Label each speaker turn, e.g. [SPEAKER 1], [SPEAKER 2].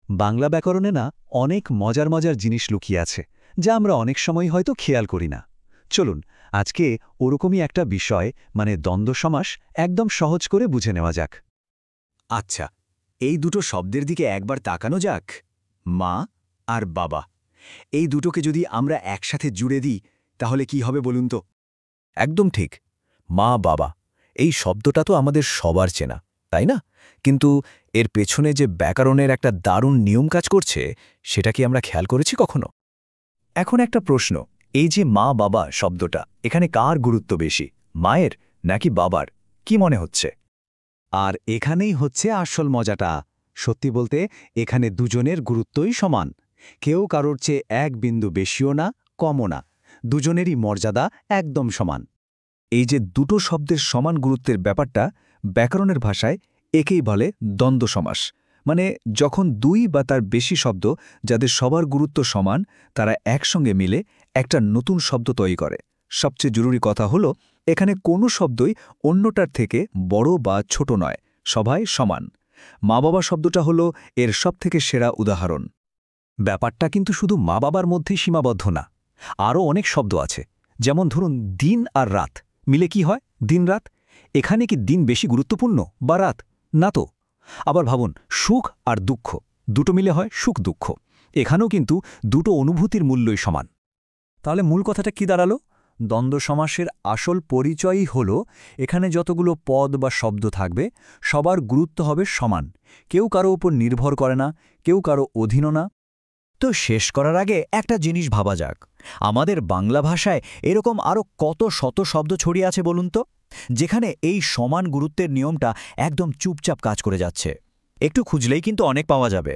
[SPEAKER 1] বাংলা ব্যাকরণে না অনেক মজার মজার জিনিস লুকিয়ে আছে যা আমরা অনেক সময় হয়তো খেয়াল করি না। চলুন আজকে ওরকমই একটা বিষয় মানে দ্বন্দ্ব সমাস একদম সহজ করে বুঝে নেওয়া যাক।
[SPEAKER 2] আচ্ছা, এই দুটো শব্দের দিকে একবার তাকানো যাক। মা আর বাবা, এই দুটোকে যদি আমরা একসাথে জুড়ে দিই তাহলে কি হবে বলুন তো?
[SPEAKER 3] একদম ঠিক। মা বাবা এই শব্দটা তো আমাদের সবার চেনা, তাই না? কিন্তু এর পেছনে যে ব্যাকরণের একটা দারুণ নিয়ম কাজ করছে, সেটা কি আমরা খেয়াল করেছি কখনো?
[SPEAKER 2] এখন একটা প্রশ্ন, এই যে মা বাবা শব্দটা, এখানে কার গুরুত্ব বেশি, মায়ের নাকি বাবার? কি মনে হচ্ছে?
[SPEAKER 1] আর এখানেই হচ্ছে আসল মজাটা। সত্যি বলতে এখানে দুজনের গুরুত্বই সমান। কেউ কারোর চেয়ে এক বিন্দু বেশিও না, কমও না। দুজনেরই মর্যাদা একদম সমান।
[SPEAKER 3] এই যে দুটো শব্দের সমান গুরুত্বের ব্যাপারটা, ব্যাকরণের ভাষায় একেই বলে দ্বন্দ্ব সমাস। মানে যখন দুই বা তার বেশি শব্দ যাদের সবার গুরুত্ব সমান, তারা একসঙ্গে মিলে একটা নতুন শব্দ তৈরি করে। সবচেয়ে জরুরি কথা হলো, এখানে কোনো শব্দই অন্যটার থেকে বড় বা ছোট নয়, সবাই সমান। মা বাবা শব্দটা হলো এর সবথেকে সেরা উদাহরণ।
[SPEAKER 1] ব্যাপারটা কিন্তু শুধু মা বাবার মধ্যেই সীমাবদ্ধ না। আরও অনেক শব্দ আছে, যেমন ধরুন দিন আর রাত মিলে কি হয়, দিন রাত। এখানে কি দিন বেশি গুরুত্বপূর্ণ বা রাত? না তো। আবার ভাবুন সুখ আর দুঃখ, দুটো মিলে হয় সুখ দুঃখ। এখানেও কিন্তু দুটো অনুভূতির মূল্যই সমান। তাহলে মূল কথাটা কি দাঁড়ালো? দ্বন্দ্ব সমাসের আসল পরিচয়ই হল এখানে যতগুলো পদ বা শব্দ থাকবে সবার গুরুত্ব হবে সমান। কেউ কারো উপর নির্ভর করে না, কেউ কারো অধীনও না।
[SPEAKER 2] তো শেষ করার আগে একটা জিনিস ভাবা যাক, আমাদের বাংলা ভাষায় এরকম আরও কত শত শব্দ ছড়িয়ে আছে বলুন তো, যেখানে এই সমান গুরুত্বের নিয়মটা একদম চুপচাপ কাজ করে যাচ্ছে। একটু খুঁজলেই কিন্তু অনেক পাওয়া যাবে।